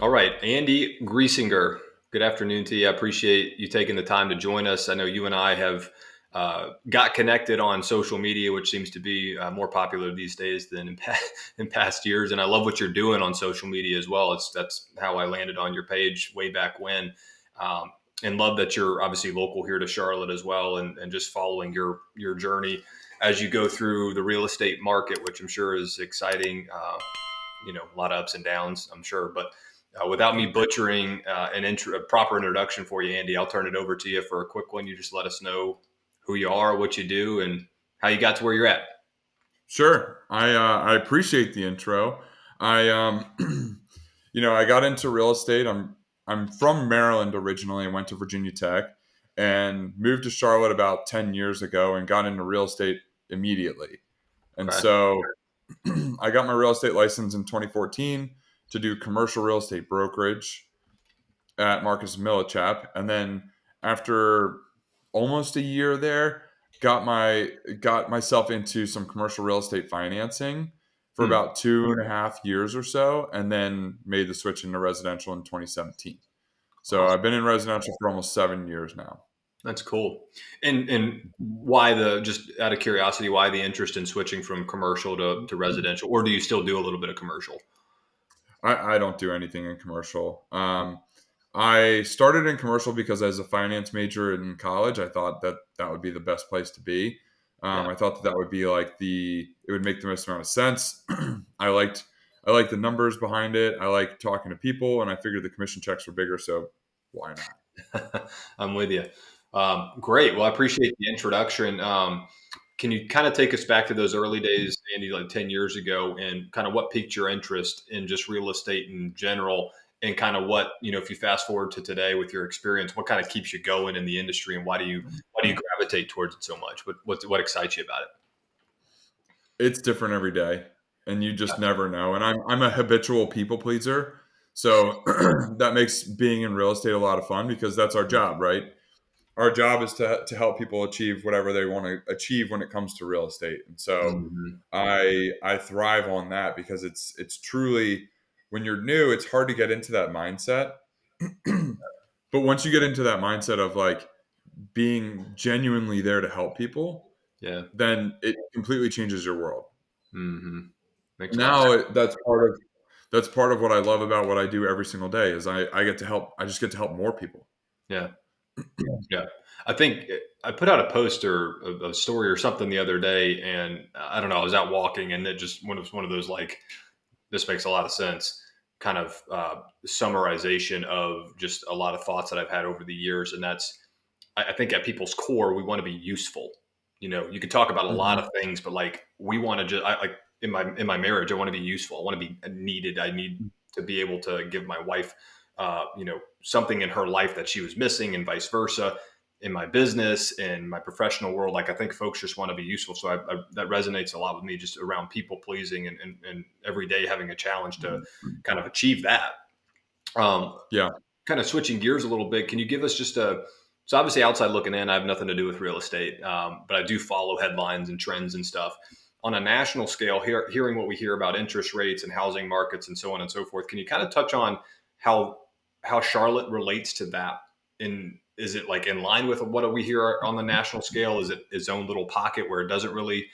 All right, Andy Griesinger. Good afternoon to you. I appreciate you taking the time to join us. I know you and I have got connected on social media, which seems to be more popular these days than in past years. And I love what you're doing on social media as well. That's how I landed on your page way back when. And love that you're obviously local here to Charlotte as well, and just following your journey as you go through the real estate market, which I'm sure is exciting. A lot of ups and downs, I'm sure. But without me butchering a proper introduction for you, Andy, I'll turn it over to you for a quick one. You just let us know who you are, what you do, and how you got to where you're at. Sure. I appreciate the intro. I I got into real estate. I'm from Maryland originally and went to Virginia Tech and moved to Charlotte about 10 years ago and got into real estate immediately. And Okay. so I got my real estate license in 2014 to do commercial real estate brokerage at Marcus Millichap, and then after almost a year there, got myself into some commercial real estate financing for Hmm. about 2.5 years or so, and then made the switch into residential in 2017. So I've Awesome. been in residential for almost 7 years now. That's cool. And why the just out of curiosity, why the interest in switching from commercial to residential, or do you still do a little bit of commercial? I don't do anything in commercial. I started in commercial because as a finance major in college, I thought that that would be the best place to be. Yeah. I thought that that would be like it would make the most amount of sense. I liked, I liked the numbers behind it. I like talking to people, and I figured the commission checks were bigger, so why not? I'm with you. Great. Well, I appreciate the introduction. Can you kind of take us back to those early days, Andy, like 10 years ago, and kind of what piqued your interest in just real estate in general? And kind of what, if you fast forward to today with your experience, what kind of keeps you going in the industry, and why do you gravitate towards it so much? What excites you about it? It's different every day, and you just never know. And I'm a habitual people pleaser, so that makes being in real estate a lot of fun because that's our job, right? Our job is to help people achieve whatever they want to achieve when it comes to real estate. And so Mhm. I thrive on that because it's truly, when you're new, it's hard to get into that mindset. But once you get into that mindset of like being genuinely there to help people, Yeah. then it completely changes your world. Hmm. Makes a lot of Now sense. that's part of what I love about what I do every single day is I get to help. I just get to help more people. Yeah. Yeah, I think I put out a post or a story or something the other day, and I don't know. I was out walking, and it just one was one of those like this makes a lot of sense kind of summarization of just a lot of thoughts that I've had over the years, and that's I think at people's core we want to be useful. You could talk about a lot Mhm. of things, but like we want to just like in my marriage, I want to be useful. I want to be needed. I need to be able to give my wife, something in her life that she was missing, and vice versa. In my business, in my professional world, like I think folks just want to be useful. So that resonates a lot with me, just around people pleasing and every day having a challenge to kind of achieve that. Um, Yeah. Kind of switching gears a little bit, can you give us just so obviously outside looking in, I have nothing to do with real estate, but I do follow headlines and trends and stuff. On a national scale, hearing what we hear about interest rates and housing markets and so on and so forth, can you kind of touch on how how Charlotte relates to that? In Is it like in line with what we hear on the national scale? Is it its own little pocket where it doesn't really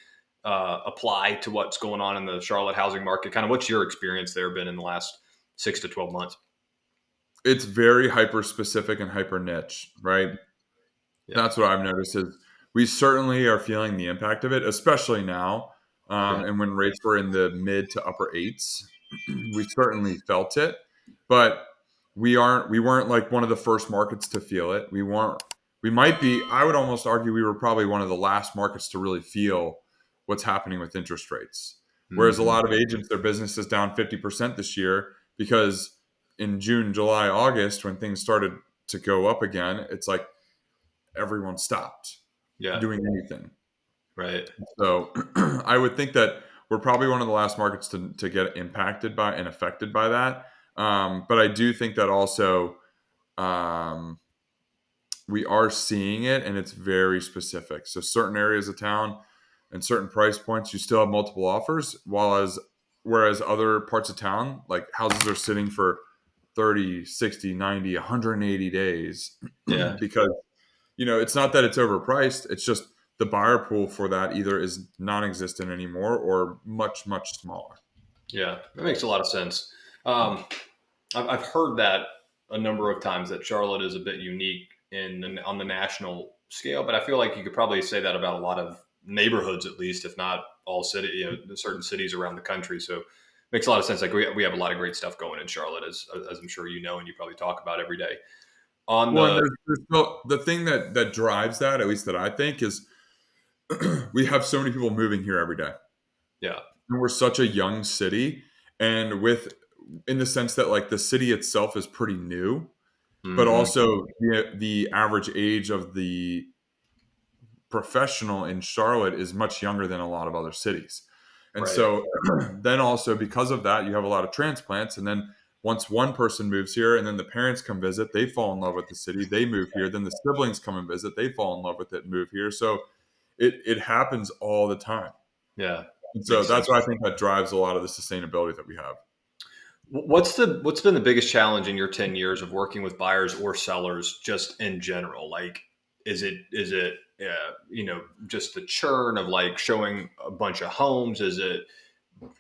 apply to what's going on in the Charlotte housing market? Kind of what's your experience there been in the last 6 to 12 months? It's very hyper specific and hyper niche, right? Yeah. That's what I've noticed is we certainly are feeling the impact of it, especially now. Yeah. And when rates were in the mid to upper eights, we certainly felt it. But we weren't like one of the first markets to feel it. We might be, I would almost argue we were probably one of the last markets to really feel what's happening with interest rates. Whereas a Hmm. lot of agents, their business is down 50% this year because in June, July, August, when things started to go up again, it's like everyone stopped Yeah. doing anything. Right. So I would think that we're probably one of the last markets to get impacted by and affected by that. But I do think that also um, we are seeing it and it's very specific. So certain areas of town and certain price points, you still have multiple offers, whereas other parts of town, like houses are sitting for 30, 60, 90, 180 days Yeah. because, it's not that it's overpriced. It's just the buyer pool for that either is non-existent anymore or much, much smaller. Yeah. That makes a lot of sense. Um, I've heard that a number of times that Charlotte is a bit unique on the national scale, but I feel like you could probably say that about a lot of neighborhoods, at least, if not all city, certain cities around the country. So it makes a lot of sense. Like we have a lot of great stuff going in Charlotte, as I'm sure you know, and you probably talk about every day. On Well, and the there's still the thing that drives that, at least that I think, is we have so many people moving here every day. Yeah. And we're such a young city, and in the sense that like the city itself is pretty new, but Hmm. also the average age of the professional in Charlotte is much younger than a lot of other cities. And Right. so then also because of that, you have a lot of transplants. And then once one person moves here and then the parents come visit, they fall in love with the city, they move here, then the siblings come and visit, they fall in love with it and move here. So it happens all the time. Yeah. And so Makes that's sense. what I think that drives a lot of the sustainability that we have. What's been the biggest challenge in your 10 years of working with buyers or sellers just in general? Like, is it just the churn of like showing a bunch of homes? Is it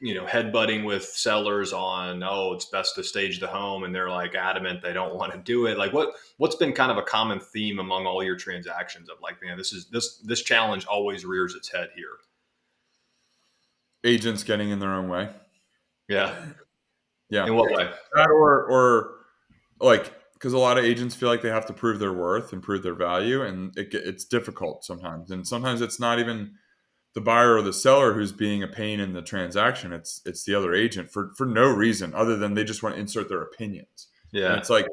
headbutting with sellers on, oh, it's best to stage the home, and they're like adamant they don't want to do it? Like what's been kind of a common theme among all your transactions of like, man, this challenge always rears its head here. Agents getting in their own way. Yeah. Yeah. In what way? That or like because a lot of agents feel like they have to prove their worth and prove their value, and it's difficult sometimes. And sometimes it's not even the buyer or the seller who's being a pain in the transaction. It's the other agent for no reason other than they just want to insert their opinions. And Yeah. it's like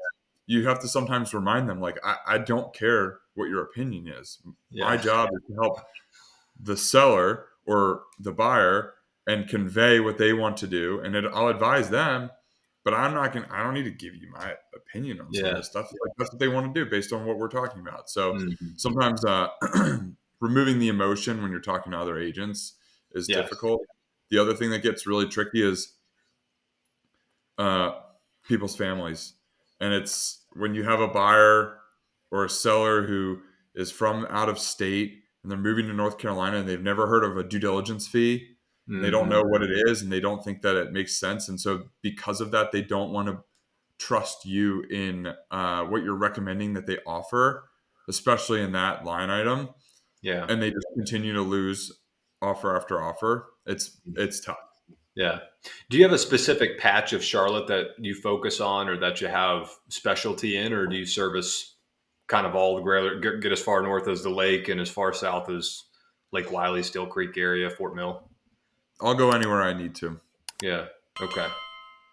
you have to sometimes remind them, like, I don't care what your opinion is. My Yeah. job is to help the seller or the buyer and convey what they want to do, and I'll advise them. But I don't need to give you my opinion on some of Yeah. this stuff. Like that's what they want to do based on what we're talking about. So Mhm. sometimes removing the emotion when you're talking to other agents is Yeah. difficult. The other thing that gets really tricky is uh, people's families. And it's when you have a buyer or a seller who is from out of state and they're moving to North Carolina and they've never heard of a due diligence fee. They don't Mhm. know what it is and they don't think that it makes sense. And so, because of that, they don't want to trust you in what you're recommending that they offer, especially in that line item. Yeah. And they just continue to lose offer after offer. It's tough. Yeah. Do you have a specific patch of Charlotte that you focus on or that you have specialty in, or do you service kind of all the greater, get as far north as the lake and as far south as Lake Wiley, Steel Creek area, Fort Mill? I'll go anywhere I need to. Yeah. Okay.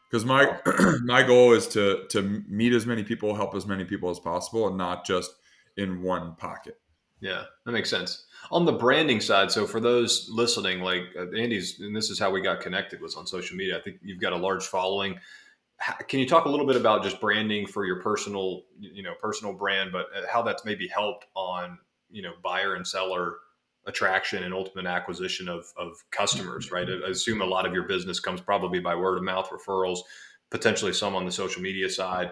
Because my Awesome. my goal is to meet as many people, help as many people as possible, and not just in one pocket. Yeah, that makes sense. On the branding side, so for those listening, like Andy's, and this is how we got connected was on social media. I think you've got a large following. Can you talk a little bit about just branding for your personal, personal brand, but how that's maybe helped on, buyer and seller attraction and ultimate acquisition of customers, right? I assume a lot of your business comes probably by word of mouth referrals, potentially some on the social media side.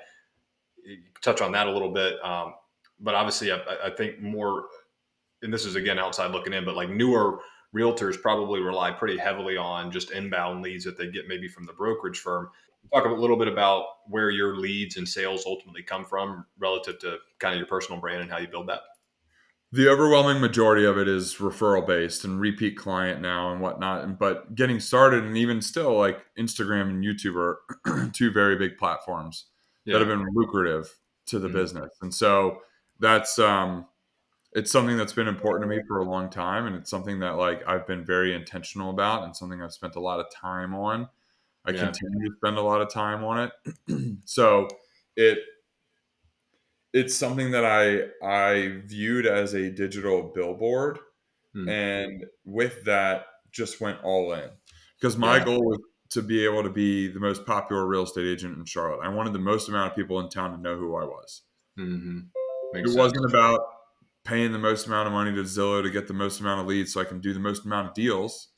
You can touch on that a little bit. But obviously, I think more, and this is again outside looking in, but like newer realtors probably rely pretty heavily on just inbound leads that they get maybe from the brokerage firm. Talk a little bit about where your leads and sales ultimately come from relative to kind of your personal brand and how you build that. The overwhelming majority of it is referral based and repeat client now and whatnot. But getting started, and even still, like Instagram and YouTube are two very big platforms that have Yeah. been lucrative to the Mhm. business. And so that's it's something that's been important to me for a long time, and it's something that like I've been very intentional about, and something I've spent a lot of time on. I Yeah. continue to spend a lot of time on it. So it it's something that I viewed as a digital billboard, Mm. and with that just went all in because my Yeah. goal was to be able to be the most popular real estate agent in Charlotte. I wanted the most amount of people in town to know who I was. Hmm. It Makes wasn't sense. about paying the most amount of money to Zillow to get the most amount of leads so I can do the most amount of deals.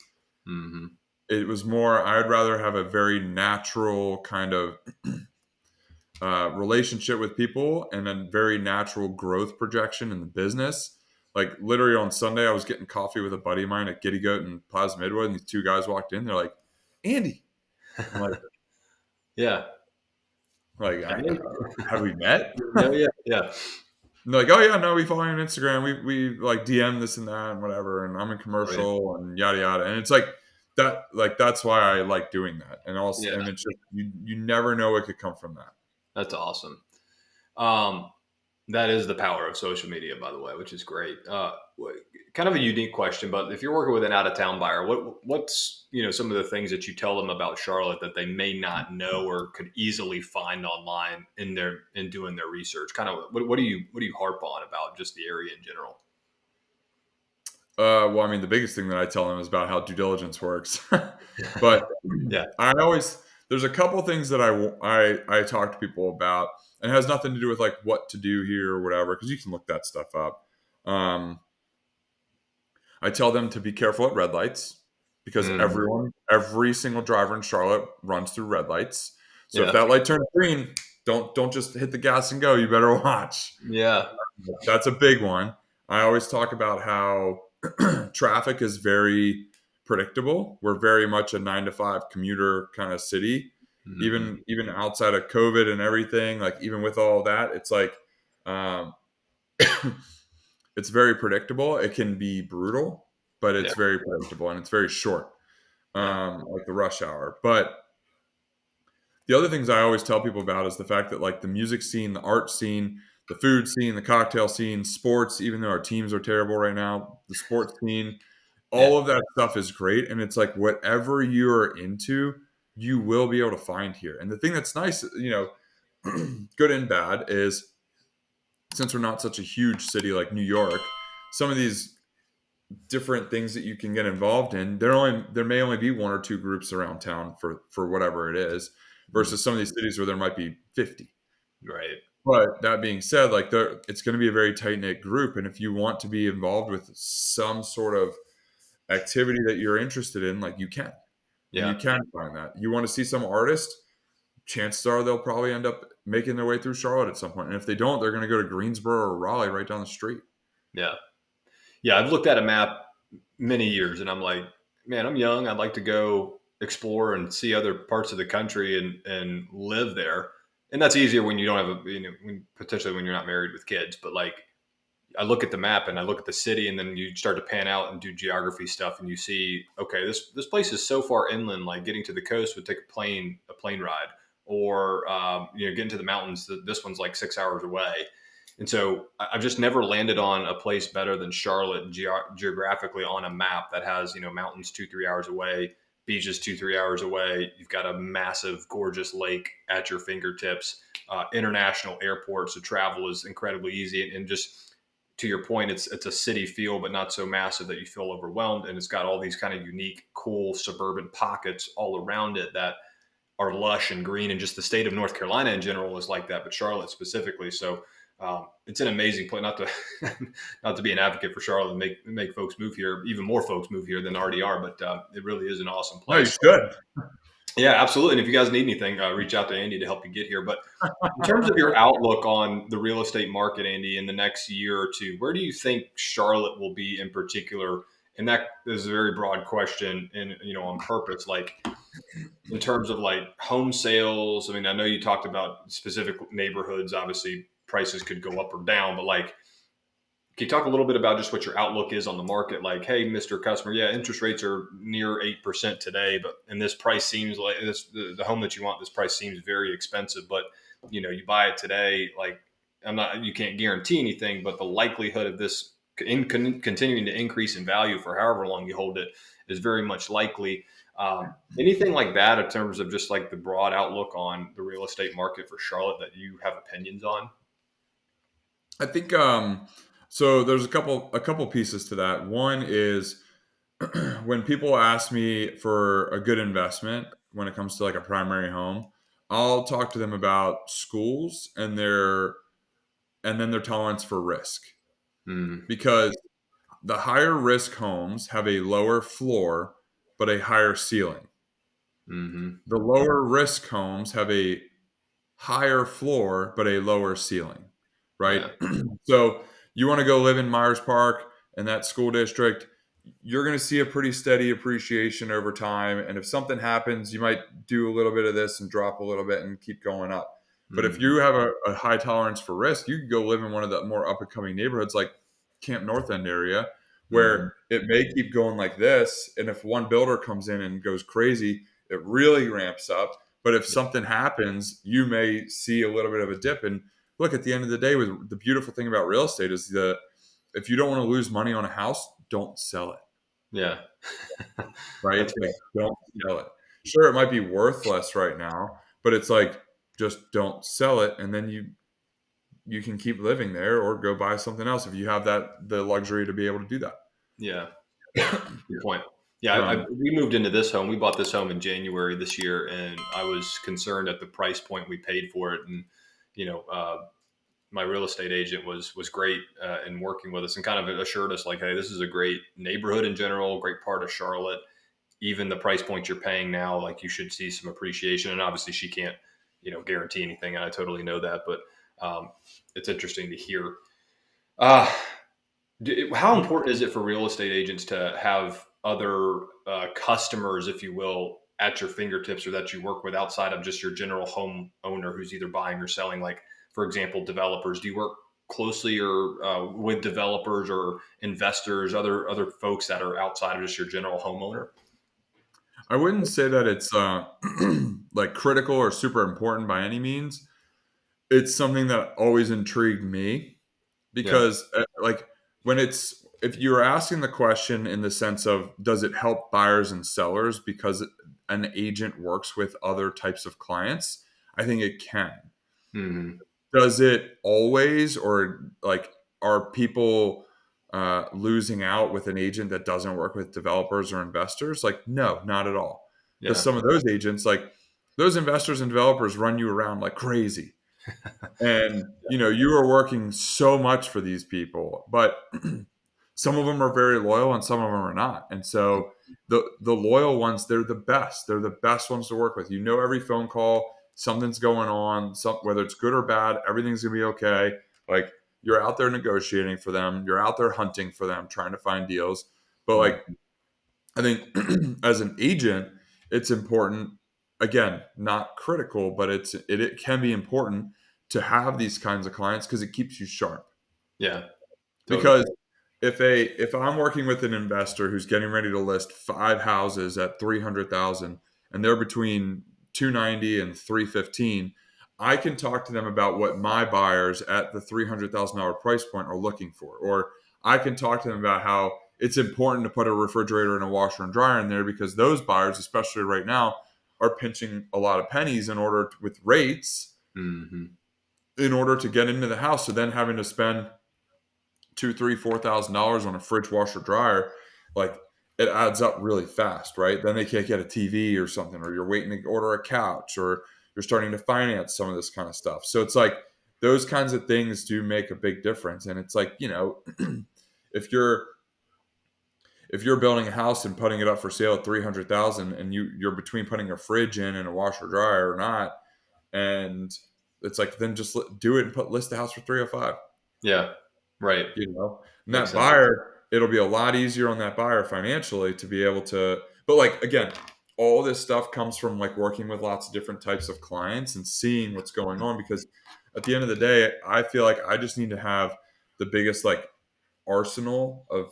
Hmm. It was more, I'd rather have a very natural kind of relationship with people and a very natural growth projection in the business. Like literally on Sunday, I was getting coffee with a buddy of mine at Giddy Goat and Plaza Midwood, and these two guys walked in. They're like, "Andy," I'm Yeah. like, Hey. have we met? Yeah, yeah, yeah, And they're like, "Oh yeah, no, we follow you on Instagram. We like DM this and that and whatever, and I'm in brilliant. commercial and yada yada." And it's like that, like that's why I like doing that. And also, Yeah, and it's just you never know what could come from that. that's awesome. Um, that is the power of social media, by the way, which is great. Kind of a unique question, but if you're working with an out of town buyer, what's some of the things that you tell them about Charlotte that they may not know or could easily find online in doing their research? Kind of what do you harp on about just the area in general? Well, I mean, the biggest thing that I tell them is about how due diligence works. But Yeah, I always there's a couple things that I talk to people about, and it has nothing to do with like what to do here or whatever, because you can look that stuff up. Um, I tell them to be careful at red lights because mm, every single driver in Charlotte runs through red lights. So if yeah, that light turns green, don't just hit the gas and go. You better watch. yeah, That's a big one. I always talk about how traffic is very predictable. We're very much a 9 to 5 commuter kind of city. hmm, Even outside of COVID and everything, like even with all that, it's like um, it's very predictable. It can be brutal, but yeah, it's very predictable and it's very short, yeah, like the rush hour. But the other things I always tell people about is the fact that like the music scene, the art scene, the food scene, the cocktail scene, sports, even though our teams are terrible right now, the sports scene, yeah, all of that stuff is great. And it's like whatever you're into, you will be able to find here. And the thing that's nice, good and bad, is since we're not such a huge city like New York, some of these different things that you can get involved in, there may only be one or two groups around town for whatever it is, mm, versus some of these cities where there might be 50. right, But that being said, like it's going to be a very tight knit group, and if you want to be involved with some sort of activity that you're interested in, like you can, and you yeah, can find that. You want to see some artist, chances are they'll probably end up making their way through Charlotte at some point, and if they don't, they're going to go to Greensboro or Raleigh right down the street. yeah, yeah. I've looked at a map many years, and I'm like, man, I'm young. I'd like to go explore and see other parts of the country and live there. And that's easier when you don't have potentially when you're not married with kids. But like, I look at the map and I look at the city, and then you start to pan out and do geography stuff, and you see, okay, this place is so far inland. Like getting to the coast would take a plane ride, or getting to the mountains. This one's like 6 hours away. And so I've just never landed on a place better than Charlotte geographically on a map that has, mountains 2, 3 hours away, beaches 2, 3 hours away. You've got a massive, gorgeous lake at your fingertips, international airport. So travel is incredibly easy. And just to your point, it's a city feel, but not so massive that you feel overwhelmed. And it's got all these kind of unique, cool suburban pockets all around it that are lush and green, and just the state of North Carolina in general is like that, but Charlotte specifically. So it's an amazing place. Not to not to be an advocate for Charlotte and make folks move here, even more folks move here than already are, but it really is an awesome No, you place. should. Yeah, absolutely. And if you guys need anything, reach out to Andy to help you get here. But in terms of your outlook on the real estate market, Andy, in the next year or two, where do you think Charlotte will be in particular? And that is a very broad question, and on purpose, like in terms of like home sales. I mean, I know you talked about specific neighborhoods. Obviously, prices could go up or down, but like, can you talk a little bit about just what your outlook is on the market? Like, hey, Mr. Customer, yeah, interest rates are near 8% today, but and this price seems like the home that you want. This price seems very expensive, but you buy it today. Like, you can't guarantee anything, but the likelihood of this continuing to increase in value for however long you hold it is very much likely. Anything like that in terms of just like the broad outlook on the real estate market for Charlotte that you have opinions on? I think so. There's a couple pieces to that. One is when people ask me for a good investment when it comes to like a primary home, I'll talk to them about schools and then their tolerance for risk, Mm, because the higher risk homes have a lower floor but a higher ceiling. hmm. The lower risk homes have a higher floor but a lower ceiling, right? Yeah. So you want to go live in Myers Park in that school district, you're going to see a pretty steady appreciation over time. And if something happens, you might do a little bit of this and drop a little bit and keep going up. But if Hmm. you have a high tolerance for risk, you could go live in one of the more up and coming neighborhoods like Camp North End area, Hmm. where it may keep going like this. And if one builder comes in and goes crazy, it really ramps up. But if something happens, you may see a little bit of a dip. And look, at the end of the day, with the beautiful thing about real estate is that if you don't want to lose money on a house, don't sell it. Yeah. Right? That's Like, fair. don't sell it. Sure, it might be worthless right now, but it's like just don't sell it, and then you can keep living there or go buy something else if you have the luxury to be able to do that. Yeah. Good point. Yeah, Um, we moved into this home. We bought this home in January this year, and I was concerned at the price point we paid for it. And you know, my real estate agent was great in working with us and kind of assured us like, hey, this is a great neighborhood in general, great part of Charlotte. Even the price point you're paying now, like you should see some appreciation. And obviously, she can't, guarantee anything, and I totally know that. But it's interesting to hear. Uh, how important is it for real estate agents to have other customers, if you will, at your fingertips or that you work with outside of just your general home owner who's either buying or selling? Like, for example, developers. Do you work closely or with developers or investors, other folks that are outside of just your general homeowner? I wouldn't say that it's like critical or super important by any means. It's something that always intrigued me Yeah. because like when it's if you're asking the question in the sense of does it help buyers and sellers because an agent works with other types of clients, I think it can. Hmm. Does it always, or like are people losing out with an agent that doesn't work with developers or investors? Like, no, not at all. Because Yeah. some of those agents, like those investors and developers, run you around like crazy, and you are working so much for these people, but some of them are very loyal and some of them are not. And so the loyal ones, they're the best. They're the best ones to work with. Every phone call, something's going on, whether it's good or bad, everything's gonna be okay. Like, you're out there negotiating for them, you're out there hunting for them, trying to find deals. But like, Mhm. I think as an agent, it's important. Again, not critical, but it can be important to have these kinds of clients because it keeps you sharp. Yeah. Totally. Because if I'm working with an investor who's getting ready to list 5 houses at 300,000 and they're between 290 and 315, I can talk to them about what my buyers at the $300,000 price point are looking for, or I can talk to them about how it's important to put a refrigerator and a washer and dryer in there because those buyers, especially right now, are pinching a lot of pennies with rates Hmm. in order to get into the house. So then having to spend two, three, $4,000 on a fridge washer dryer, like it adds up really fast, right? Then they can't get a TV or something, or you're waiting to order a couch, or you're starting to finance some of this kind of stuff. So it's like those kinds of things do make a big difference. And it's like, if you're building a house and putting it up for sale at 300,000 and you're between putting a fridge in and a washer dryer or not, and it's like then just do it and list the house for 305. Yeah. Right. And Makes that sense. buyer, it'll be a lot easier on that buyer financially to be able to, but like, again, all this stuff comes from like working with lots of different types of clients and seeing what's going on, because at the end of the day, I feel like I just need to have the biggest like arsenal of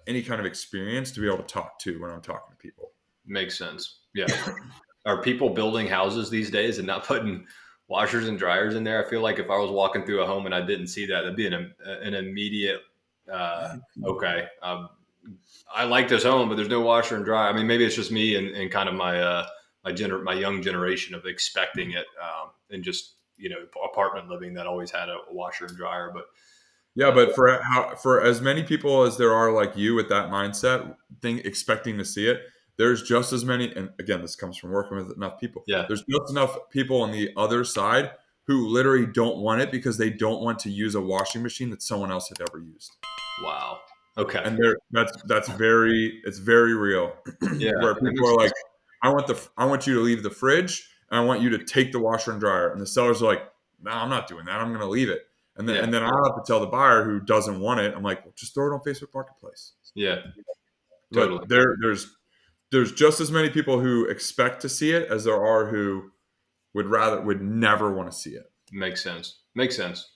any kind of experience to be able to talk to when I'm talking to people. Makes sense. Yeah. Are people building houses these days and not putting washers and dryers in there? I feel like if I was walking through a home and I didn't see that, that'd be an immediate, okay. I like this home, but there's no washer and dryer. I mean, maybe it's just me and kind of my young generation of expecting it, and just, apartment living that always had a washer and dryer, but, Yeah, but for as many people as there are like you with that mindset, expecting to see it, there's just as many. And again, this comes from working with enough people. yeah. There's just enough people on the other side who literally don't want it because they don't want to use a washing machine that someone else had ever used. Wow. Okay. And that's very it's very real. Yeah. Where That people makes are like, sense. I want you to leave the fridge and I want you to take the washer and dryer. And the sellers are like, no, I'm not doing that. I'm going to leave it. Yeah. And then I'll have to tell the buyer who doesn't want it. I'm like, well, just throw it on Facebook Marketplace. Yeah. Totally. But there's just as many people who expect to see it as there are who would never want to see it. Makes sense. Makes sense.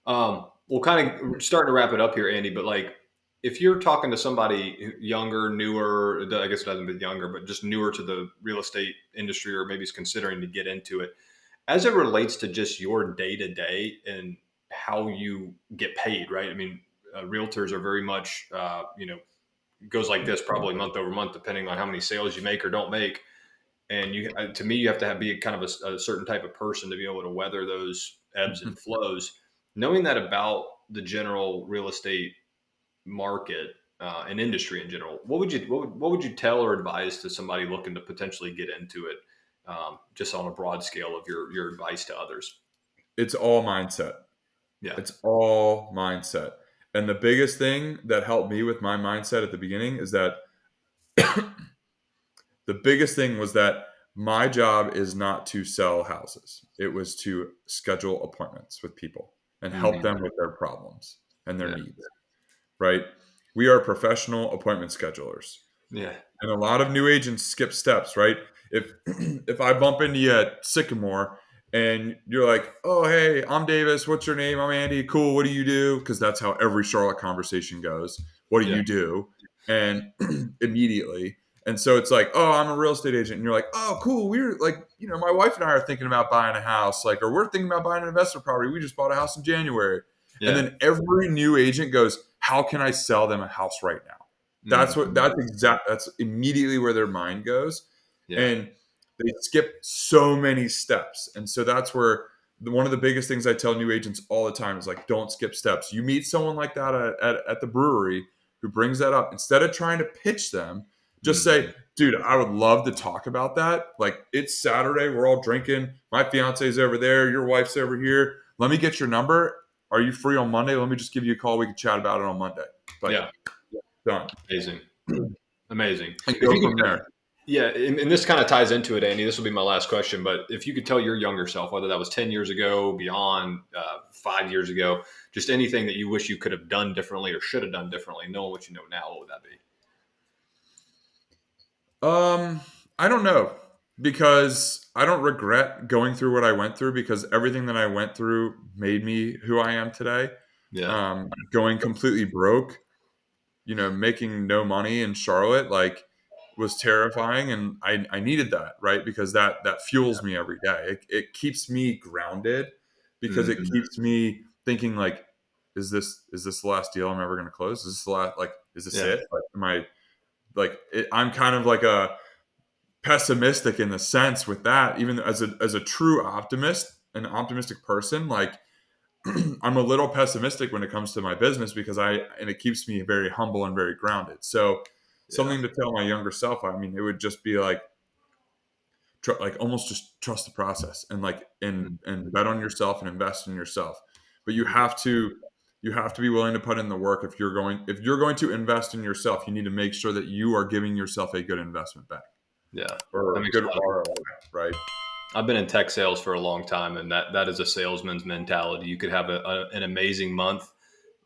We'll kind of starting to wrap it up here, Andy, but like if you're talking to somebody younger, newer, I guess it doesn't be younger, but just newer to the real estate industry, or maybe is considering to get into it, as it relates to just your day to day and how you get paid, right? I mean, realtors are very much, goes like this probably month over month, depending on how many sales you make or don't make. And to me, you have to be kind of a certain type of person to be able to weather those ebbs and flows. Knowing that about the general real estate market and industry in general, what would you tell or advise to somebody looking to potentially get into it, just on a broad scale of your advice to others? It's all mindset. Yeah. It's all mindset. And the biggest thing that helped me with my mindset at the beginning is that the biggest thing was that my job is not to sell houses. It was to schedule appointments with people and help Hmm. them with their problems and their Yeah. needs, right? We are professional appointment schedulers. Yeah. And a lot of new agents skip steps, right? If if I bump into you at Sycamore and you're like, "Oh, hey, I'm Davis. What's your name? I'm Andy. Cool. What do you do?" Because that's how every Charlotte conversation goes. What do Yeah. you do? And immediately, and so it's like, "Oh, I'm a real estate agent," and you're like, "Oh, cool. We're like, my wife and I are thinking about buying a house, like, or we're thinking about buying an investment property. We just bought a house in January." And Yeah. then every new agent goes, "How can I sell them a house right now?" Hmm. That's immediately where their mind goes. Yeah. And they skip so many steps. And so that's where one of the biggest things I tell new agents all the time is like, don't skip steps. You meet someone like that at the brewery who brings that up. Instead of trying to pitch them, just say, Hmm. dude, I would love to talk about that. Like, it's Saturday. We're all drinking. My fiance's over there. Your wife's over here. Let me get your number. Are you free on Monday? Let me just give you a call. We can chat about it on Monday. Like, Yeah. done. Amazing. Amazing. And If go you from could, there. yeah, and this kind of ties into it, Andy. This will be my last question, but if you could tell your younger self, whether that was 10 years ago, beyond 5 years ago, just anything that you wish you could have done differently or should have done differently, knowing what you know now, what would that be? Um, I don't know because I don't regret going through what I went through because everything that I went through made me who I am today. Yeah. Going completely broke, making no money in Charlotte, like was terrifying, and I needed that, right? Because that fuels me every day. It keeps me grounded because it Hmm. keeps me thinking like, is this the last deal I'm ever going to close? Is this the last, like, is this Yeah. it? Like, I'm kind of like a pessimistic in the sense with that, even as a true optimist, an optimistic person, like I'm a little pessimistic when it comes to my business and it keeps me very humble and very grounded. So Yeah. something to tell my younger self, I mean, it would just be like, like almost just trust the process and like, and bet on yourself and invest in yourself. But you have to be willing to put in the work. If you're going to invest in yourself, you need to make sure that you are giving yourself a good investment back Yeah. That or makes a good lot of. ROI, right? I've been in tech sales for a long time, and that is a salesman's mentality. You could have an amazing month,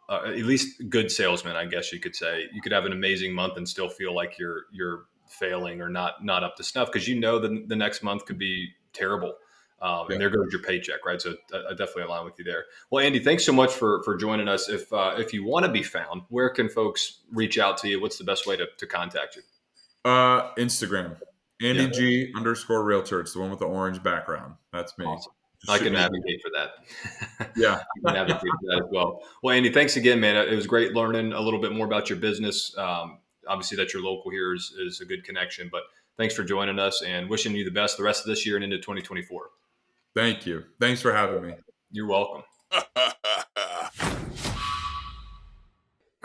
at least good salesman, I guess you could say. You could have an amazing month and still feel like you're failing or not up to snuff because the next month could be terrible. Yeah. And there goes your paycheck, right? So I definitely align with you there. Well, Andy, thanks so much for joining us. If you want to be found, where can folks reach out to you? What's the best way to contact you? Instagram, Andy Yeah, G underscore realtor. It's the one with the orange background. That's me. awesome. Just I shoot can me a DM. advocate for that. Yeah. I can advocate for that as well. Well, Andy, thanks again, man. It was great learning a little bit more about your business. Obviously, that you're local here is a good connection, but thanks for joining us and wishing you the best the rest of this year and into 2024. Thank you. Thanks for having me. You're welcome.